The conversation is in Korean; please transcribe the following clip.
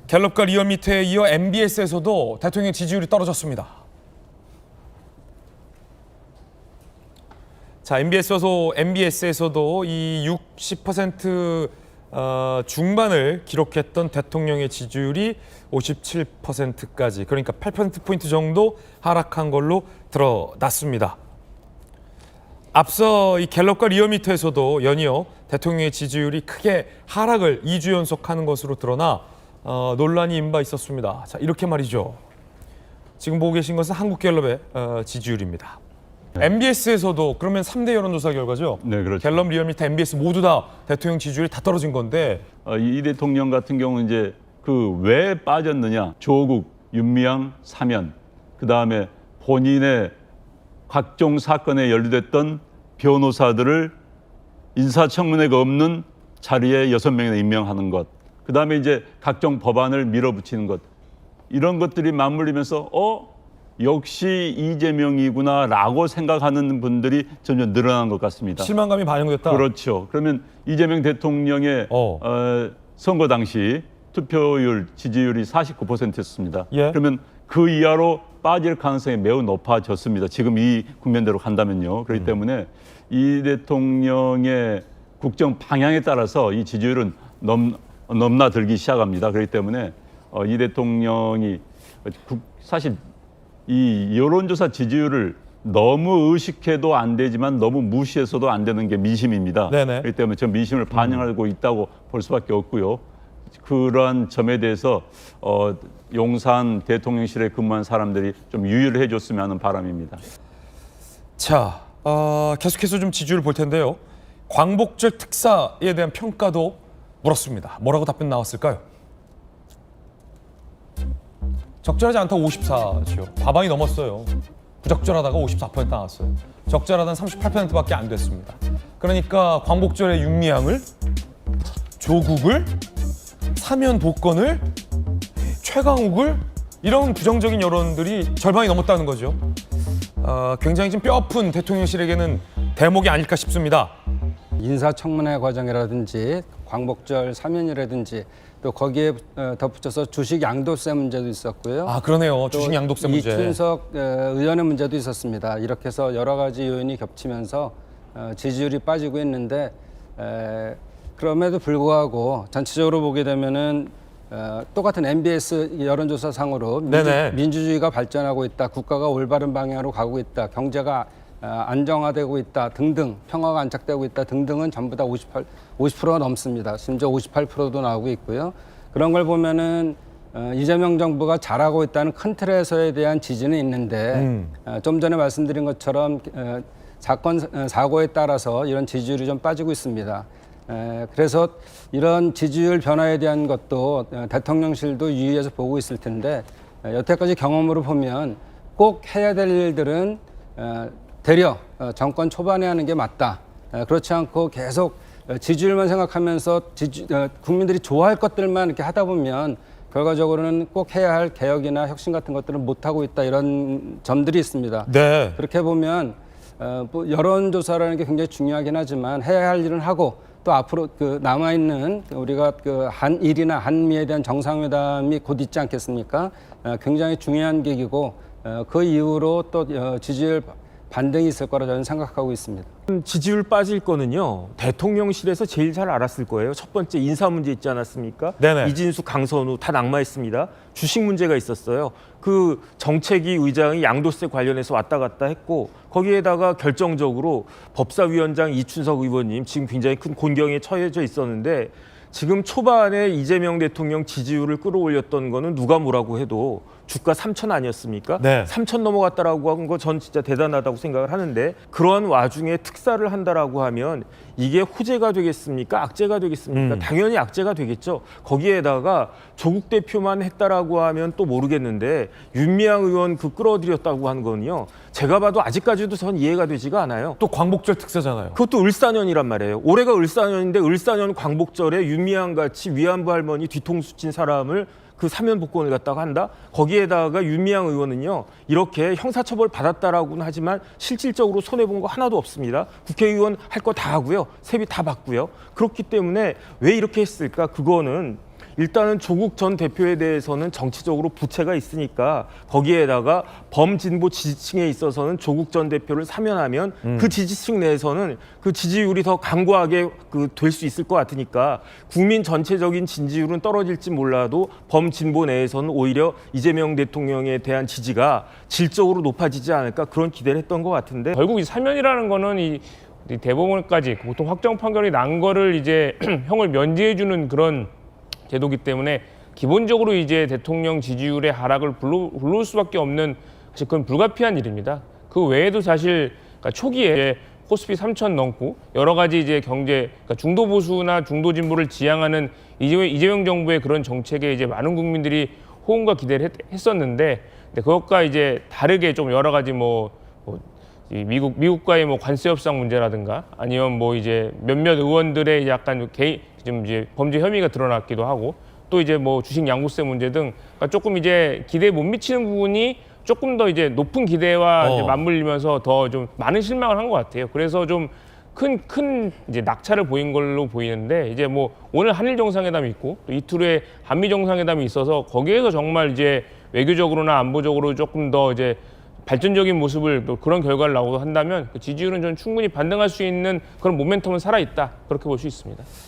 갤럽과 리얼미터에 이어 MBS에서도 대통령 지지율이 떨어졌습니다. 자, MBS에서도 이 60% 중반을 기록했던 대통령의 지지율이 57%까지, 그러니까 8%포인트 정도 하락한 걸로 드러났습니다. 앞서 이 갤럽과 리얼미터에서도 연이어 대통령의 지지율이 크게 하락을 2주 연속하는 것으로 드러나 논란이 잇바 있었습니다. 자, 이렇게 말이죠. 지금 보고 계신 것은 한국갤럽의 지지율입니다. MBS에서도 그러면 3대 여론조사 결과죠. 네, 그렇죠. 갤럽, 리얼미터, MBS 모두 다 대통령 지지율이 다 떨어진 건데 이 대통령 같은 경우는 이제 그 왜 빠졌느냐, 조국, 윤미향 사면, 그 다음에 본인의 각종 사건에 연루됐던 변호사들을 인사청문회가 없는 자리에 6명이나 임명하는 것, 그 다음에 이제 각종 법안을 밀어붙이는 것, 이런 것들이 맞물리면서 역시 이재명이구나라고 생각하는 분들이 점점 늘어난 것 같습니다. 실망감이 반영됐다. 그렇죠. 그러면 이재명 대통령의 선거 당시 투표율, 지지율이 49%였습니다. 예. 그러면 그 이하로 빠질 가능성이 매우 높아졌습니다. 지금 이 국면대로 간다면요. 그렇기 때문에 이 대통령의 국정 방향에 따라서 이 지지율은 넘나들기 시작합니다. 그렇기 때문에 이 대통령이 사실 이 여론조사 지지율을 너무 의식해도 안 되지만 너무 무시해서도 안 되는 게 민심입니다. 네네. 그렇기 때문에 저 민심을 반영하고 있다고 볼 수밖에 없고요. 그러한 점에 대해서 용산 대통령실에 근무한 사람들이 좀 유의를 해줬으면 하는 바람입니다. 자, 계속해서 좀 지지율을 볼 텐데요. 광복절 특사에 대한 평가도 물었습니다. 뭐라고 답변 나왔을까요? 적절하지 않다고 54죠. 과반이 넘었어요. 부적절하다가 54% 나왔어요. 적절하다는 38%밖에 안 됐습니다. 그러니까 광복절에 윤미향을, 조국을, 사면 복권을, 최강욱을, 이런 부정적인 여론들이 절반이 넘었다는 거죠. 굉장히 좀 뼈아픈 대통령실에게는 대목이 아닐까 싶습니다. 인사청문회 과정이라든지 광복절 사면이라든지 또 거기에 덧붙여서 주식 양도세 문제도 있었고요. 아, 그러네요. 주식 양도세 문제. 이춘석 의원의 문제도 있었습니다. 이렇게 해서 여러 가지 요인이 겹치면서 지지율이 빠지고 있는데 그럼에도 불구하고 전체적으로 보게 되면은 똑같은 MBS 여론조사상으로 민주주의가 발전하고 있다, 국가가 올바른 방향으로 가고 있다, 경제가 안정화되고 있다 등등, 평화가 안착되고 있다 등등은 전부 다 50%가 넘습니다. 심지어 58%도 나오고 있고요. 그런 걸 보면은 이재명 정부가 잘하고 있다는 큰 틀에서에 대한 지지는 있는데 좀 전에 말씀드린 것처럼 사고에 따라서 이런 지지율이 좀 빠지고 있습니다. 그래서 이런 지지율 변화에 대한 것도 대통령실도 유의해서 보고 있을 텐데 여태까지 경험으로 보면 꼭 해야 될 일들은 되려 정권 초반에 하는 게 맞다. 그렇지 않고 계속 지지율만 생각하면서 국민들이 좋아할 것들만 이렇게 하다 보면 결과적으로는 꼭 해야 할 개혁이나 혁신 같은 것들은 못하고 있다, 이런 점들이 있습니다. 네. 그렇게 보면 뭐 여론조사라는 게 굉장히 중요하긴 하지만 해야 할 일은 하고 또 앞으로 남아있는 우리가 한일이나 한미에 대한 정상회담이 곧 있지 않겠습니까? 굉장히 중요한 계기고 그 이후로 또 지지율 반등이 있을 거라 저는 생각하고 있습니다. 지지율 빠질 거는요, 대통령실에서 제일 잘 알았을 거예요. 첫 번째 인사 문제 있지 않았습니까? 네네. 이진수, 강선우 다 낙마했습니다. 주식 문제가 있었어요. 그 정책위 의장이 양도세 관련해서 왔다 갔다 했고, 거기에다가 결정적으로 법사위원장 이춘석 의원님 지금 굉장히 큰 곤경에 처해져 있었는데, 지금 초반에 이재명 대통령 지지율을 끌어올렸던 거는 누가 뭐라고 해도 주가 3천 아니었습니까? 네. 3천 넘어갔다라고 한 거 전 진짜 대단하다고 생각을 하는데, 그런 와중에 특사를 한다라고 하면 이게 호재가 되겠습니까? 악재가 되겠습니까? 당연히 악재가 되겠죠. 거기에다가 조국 대표만 했다라고 하면 또 모르겠는데, 윤미향 의원 끌어들였다고 하는 거는요, 제가 봐도 아직까지도 전 이해가 되지가 않아요. 또 광복절 특사잖아요. 그것도 을사년이란 말이에요. 올해가 을사년인데 을사년 광복절에 윤미향 같이 위안부 할머니 뒤통수 친 사람을 그 사면 복권을 갖다가 한다? 거기에다가 윤미향 의원은요, 이렇게 형사처벌 받았다라고는 하지만 실질적으로 손해본 거 하나도 없습니다. 국회의원 할 거 다 하고요. 세비 다 받고요. 그렇기 때문에 왜 이렇게 했을까? 그거는 일단은 조국 전 대표에 대해서는 정치적으로 부채가 있으니까 거기에다가 범진보 지지층에 있어서는 조국 전 대표를 사면하면 그 지지층 내에서는 그 지지율이 더 강고하게 될 수 있을 것 같으니까 국민 전체적인 지지율은 떨어질지 몰라도 범진보 내에서는 오히려 이재명 대통령에 대한 지지가 질적으로 높아지지 않을까 그런 기대를 했던 것 같은데 결국 이 사면이라는 거는 이 대법원까지 보통 확정 판결이 난 거를 이제 형을 면제해주는 그런 제도기 때문에 기본적으로 이제 대통령 지지율의 하락을 불러올 수밖에 없는 사실 그건 불가피한 일입니다. 그 외에도 사실 그러니까 초기에 코스피 3,000 넘고 여러 가지 이제 경제 그러니까 중도 보수나 중도 진보를 지향하는 이재명 정부의 그런 정책에 이제 많은 국민들이 호응과 기대를 했었는데 근데 그것과 이제 다르게 좀 여러 가지 이 미국과의 관세 협상 문제라든가 아니면 이제 몇몇 의원들의 약간 좀 이제 범죄 혐의가 드러났기도 하고 또 이제 주식 양도세 문제 등 그러니까 조금 이제 기대에 못 미치는 부분이 조금 더 이제 높은 기대와 이제 맞물리면서 더 좀 많은 실망을 한 것 같아요. 그래서 좀 큰 이제 낙차를 보인 걸로 보이는데 이제 오늘 한일 정상회담이 있고 또 이틀 후에 한미 정상회담이 있어서 거기에서 정말 이제 외교적으로나 안보적으로 조금 더 이제 발전적인 모습을 또 그런 결과를 나오고 한다면 그 지지율은 좀 충분히 반등할 수 있는 그런 모멘텀은 살아있다 그렇게 볼 수 있습니다.